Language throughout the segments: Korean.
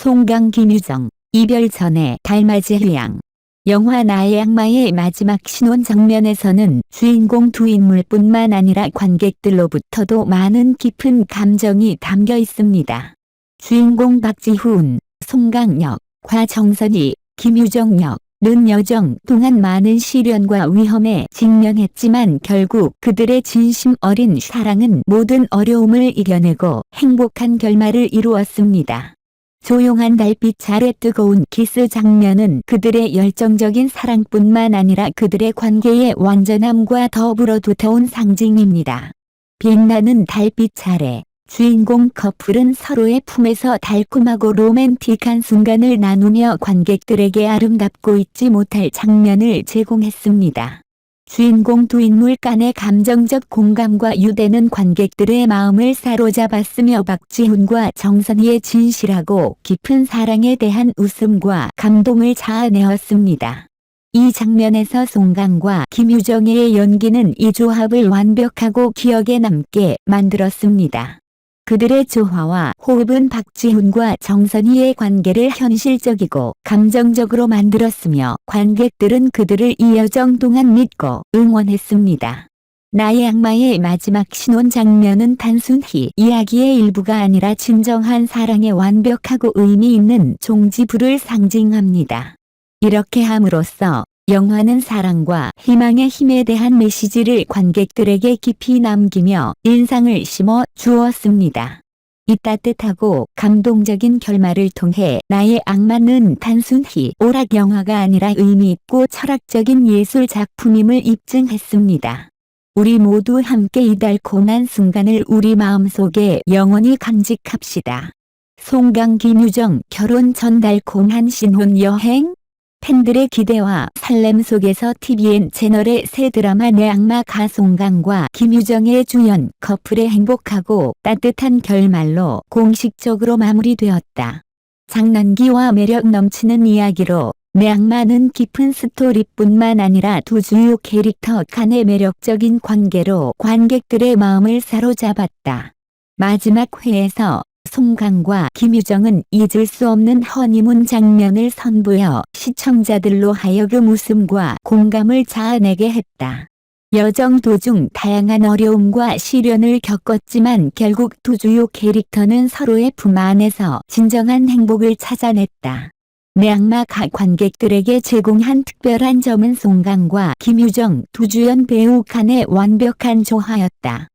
송강 김유정, 이별 전에 달맞이 휴양. 영화 나의 악마의 마지막 신혼 장면에서는 주인공 두 인물뿐만 아니라 관객들로부터도 많은 깊은 감정이 담겨 있습니다. 주인공 박지훈, 송강 역, 과정선이, 김유정 역은 여정 동안 많은 시련과 위험에 직면했지만 결국 그들의 진심 어린 사랑은 모든 어려움을 이겨내고 행복한 결말을 이루었습니다. 조용한 달빛 아래 뜨거운 키스 장면은 그들의 열정적인 사랑뿐만 아니라 그들의 관계의 완전함과 더불어 두터운 상징입니다. 빛나는 달빛 아래 주인공 커플은 서로의 품에서 달콤하고 로맨틱한 순간을 나누며 관객들에게 아름답고 잊지 못할 장면을 제공했습니다. 주인공 두 인물 간의 감정적 공감과 유대는 관객들의 마음을 사로잡았으며 박지훈과 정선희의 진실하고 깊은 사랑에 대한 웃음과 감동을 자아내었습니다. 이 장면에서 송강과 김유정의 연기는 이 조합을 완벽하고 기억에 남게 만들었습니다. 그들의 조화와 호흡은 박지훈과 정선희의 관계를 현실적이고 감정적으로 만들었으며 관객들은 그들을 이 여정 동안 믿고 응원했습니다. 나의 악마의 마지막 신혼 장면은 단순히 이야기의 일부가 아니라 진정한 사랑의 완벽하고 의미 있는 종지부를 상징합니다. 이렇게 함으로써 영화는 사랑과 희망의 힘에 대한 메시지를 관객들에게 깊이 남기며 인상을 심어 주었습니다. 이 따뜻하고 감동적인 결말을 통해 나의 악마는 단순히 오락 영화가 아니라 의미 있고 철학적인 예술 작품임을 입증했습니다. 우리 모두 함께 이 달콤한 순간을 우리 마음속에 영원히 간직합시다. 송강 김유정 결혼 전 달콤한 신혼 여행? 팬들의 기대와 설렘 속에서 TVN 채널의 새 드라마 내 악마가 송강과 김유정의 주연 커플의 행복하고 따뜻한 결말로 공식적으로 마무리되었다. 장난기와 매력 넘치는 이야기로 내 악마는 깊은 스토리뿐만 아니라 두 주요 캐릭터 간의 매력적인 관계로 관객들의 마음을 사로잡았다. 마지막 회에서 송강과 김유정은 잊을 수 없는 허니문 장면을 선보여 시청자들로 하여금 웃음과 공감을 자아내게 했다. 여정 도중 다양한 어려움과 시련을 겪었지만 결국 두 주요 캐릭터는 서로의 품 안에서 진정한 행복을 찾아냈다. 내 악마가 관객들에게 제공한 특별한 점은 송강과 김유정 두 주연 배우 간의 완벽한 조화였다.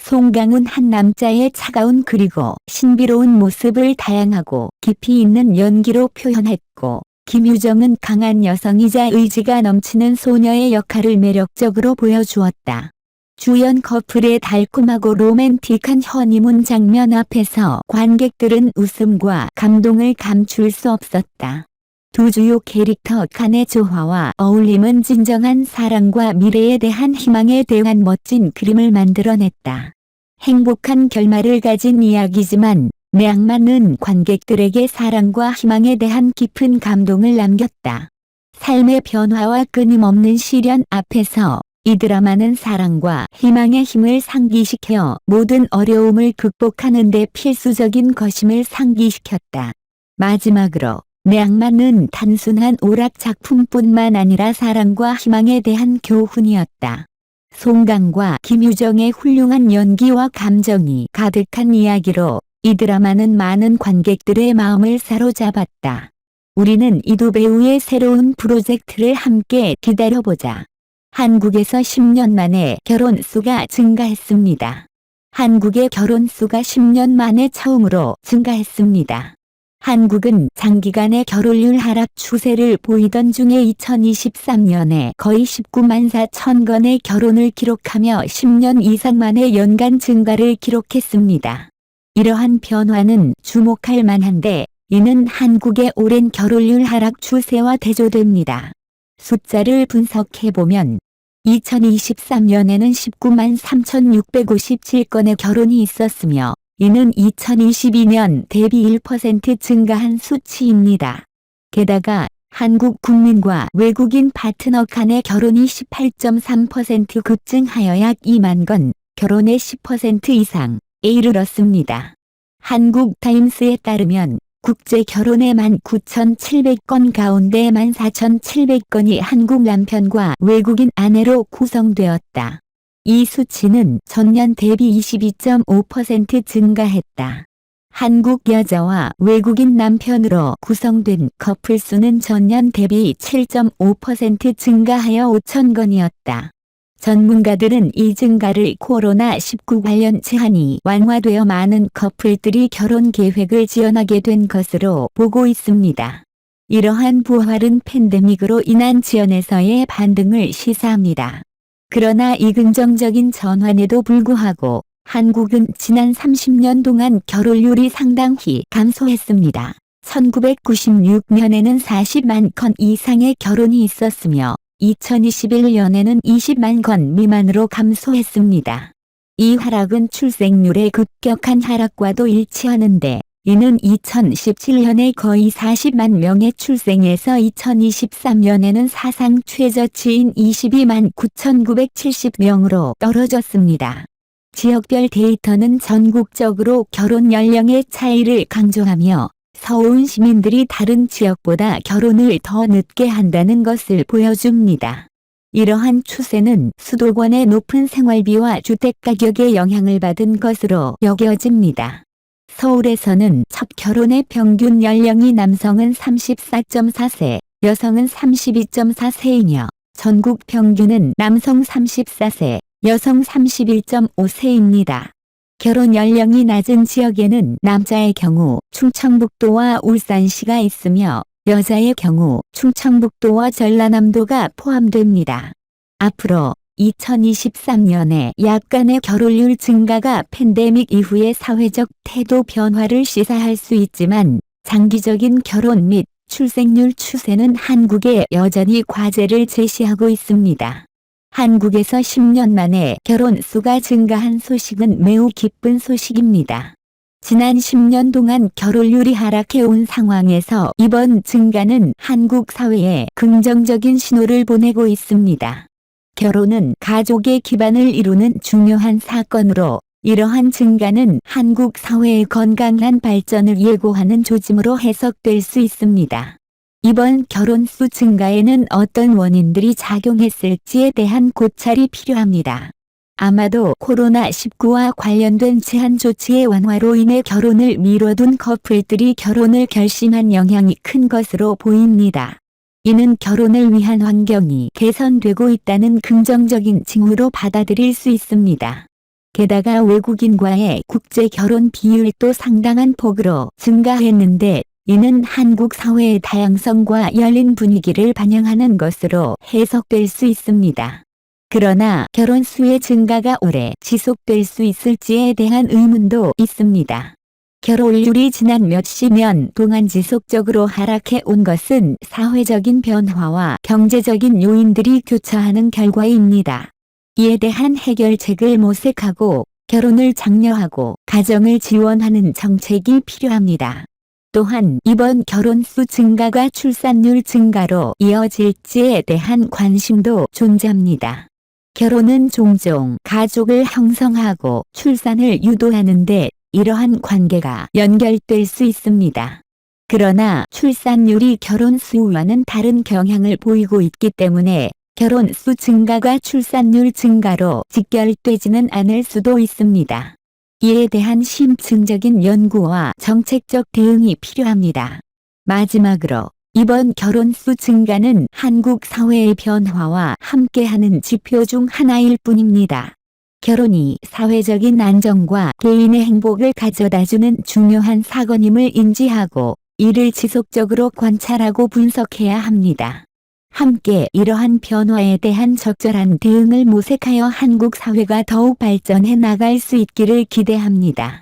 송강은 한 남자의 차가운 그리고 신비로운 모습을 다양하고 깊이 있는 연기로 표현했고, 김유정은 강한 여성이자 의지가 넘치는 소녀의 역할을 매력적으로 보여주었다. 주연 커플의 달콤하고 로맨틱한 허니문 장면 앞에서 관객들은 웃음과 감동을 감출 수 없었다. 두 주요 캐릭터 간의 조화와 어울림은 진정한 사랑과 미래에 대한 희망에 대한 멋진 그림을 만들어냈다. 행복한 결말을 가진 이야기지만 내 악마는 관객들에게 사랑과 희망에 대한 깊은 감동을 남겼다. 삶의 변화와 끊임없는 시련 앞에서 이 드라마는 사랑과 희망의 힘을 상기시켜 모든 어려움을 극복하는 데 필수적인 것임을 상기시켰다. 마지막으로 내 악마는 단순한 오락 작품뿐만 아니라 사랑과 희망에 대한 교훈이었다. 송강과 김유정의 훌륭한 연기와 감정이 가득한 이야기로 이 드라마는 많은 관객들의 마음을 사로잡았다. 우리는 이 두 배우의 새로운 프로젝트를 함께 기다려보자. 한국에서 10년 만에 결혼 수가 증가했습니다. 한국의 결혼 수가 10년 만에 처음으로 증가했습니다. 한국은 장기간의 결혼율 하락 추세를 보이던 중에 2023년에 거의 19만 4천 건의 결혼을 기록하며 10년 이상 만에 연간 증가를 기록했습니다. 이러한 변화는 주목할 만한데 이는 한국의 오랜 결혼율 하락 추세와 대조됩니다. 숫자를 분석해보면 2023년에는 19만 3,657건의 결혼이 있었으며 이는 2022년 대비 1% 증가한 수치입니다. 게다가 한국 국민과 외국인 파트너 간의 결혼이 18.3% 급증하여 약 2만 건, 결혼의 10% 이상에 이르렀습니다. 한국타임스에 따르면 국제 결혼의 19,700건 가운데 14,700건이 한국 남편과 외국인 아내로 구성되었다. 이 수치는 전년 대비 22.5% 증가했다. 한국 여자와 외국인 남편으로 구성된 커플 수는 전년 대비 7.5% 증가하여 5,000건이었다. 전문가들은 이 증가를 코로나19 관련 제한이 완화되어 많은 커플들이 결혼 계획을 지연하게 된 것으로 보고 있습니다. 이러한 부활은 팬데믹으로 인한 지연에서의 반등을 시사합니다. 그러나 이 긍정적인 전환에도 불구하고 한국은 지난 30년 동안 결혼율이 상당히 감소했습니다. 1996년에는 40만 건 이상의 결혼이 있었으며 2021년에는 20만 건 미만으로 감소했습니다. 이 하락은 출생률의 급격한 하락과도 일치하는데 이는 2017년에 거의 40만 명의 출생에서 2023년에는 사상 최저치인 22만 9,970명으로 떨어졌습니다. 지역별 데이터는 전국적으로 결혼 연령의 차이를 강조하며 서울 시민들이 다른 지역보다 결혼을 더 늦게 한다는 것을 보여줍니다. 이러한 추세는 수도권의 높은 생활비와 주택가격에 영향을 받은 것으로 여겨집니다. 서울에서는 첫 결혼의 평균 연령이 남성은 34.4세, 여성은 32.4세이며 전국 평균은 남성 34세, 여성 31.5세입니다. 결혼 연령이 낮은 지역에는 남자의 경우 충청북도와 울산시가 있으며 여자의 경우 충청북도와 전라남도가 포함됩니다. 앞으로 2023년에 약간의 결혼율 증가가 팬데믹 이후의 사회적 태도 변화를 시사할 수 있지만 장기적인 결혼 및 출생률 추세는 한국에 여전히 과제를 제시하고 있습니다. 한국에서 10년 만에 결혼 수가 증가한 소식은 매우 기쁜 소식입니다. 지난 10년 동안 결혼율이 하락해온 상황에서 이번 증가는 한국 사회에 긍정적인 신호를 보내고 있습니다. 결혼은 가족의 기반을 이루는 중요한 사건으로 이러한 증가는 한국 사회의 건강한 발전을 예고하는 조짐으로 해석될 수 있습니다. 이번 결혼 수 증가에는 어떤 원인들이 작용했을지에 대한 고찰이 필요합니다. 아마도 코로나19와 관련된 제한 조치의 완화로 인해 결혼을 미뤄둔 커플들이 결혼을 결심한 영향이 큰 것으로 보입니다. 이는 결혼을 위한 환경이 개선되고 있다는 긍정적인 징후로 받아들일 수 있습니다. 게다가 외국인과의 국제 결혼 비율도 상당한 폭으로 증가했는데 이는 한국 사회의 다양성과 열린 분위기를 반영하는 것으로 해석될 수 있습니다. 그러나 결혼 수의 증가가 오래 지속될 수 있을지에 대한 의문도 있습니다. 결혼율이 지난 몇십 년 동안 지속적으로 하락해 온 것은 사회적인 변화와 경제적인 요인들이 교차하는 결과입니다. 이에 대한 해결책을 모색하고 결혼을 장려하고 가정을 지원하는 정책이 필요합니다. 또한 이번 결혼 수 증가가 출산율 증가로 이어질지에 대한 관심도 존재합니다. 결혼은 종종 가족을 형성하고 출산을 유도하는데 이러한 관계가 연결될 수 있습니다. 그러나 출산율이 결혼 수와는 다른 경향을 보이고 있기 때문에 결혼 수 증가가 출산율 증가로 직결되지는 않을 수도 있습니다. 이에 대한 심층적인 연구와 정책적 대응이 필요합니다. 마지막으로 이번 결혼 수 증가는 한국 사회의 변화와 함께하는 지표 중 하나일 뿐입니다. 결혼이 사회적인 안정과 개인의 행복을 가져다주는 중요한 사건임을 인지하고 이를 지속적으로 관찰하고 분석해야 합니다. 함께 이러한 변화에 대한 적절한 대응을 모색하여 한국 사회가 더욱 발전해 나갈 수 있기를 기대합니다.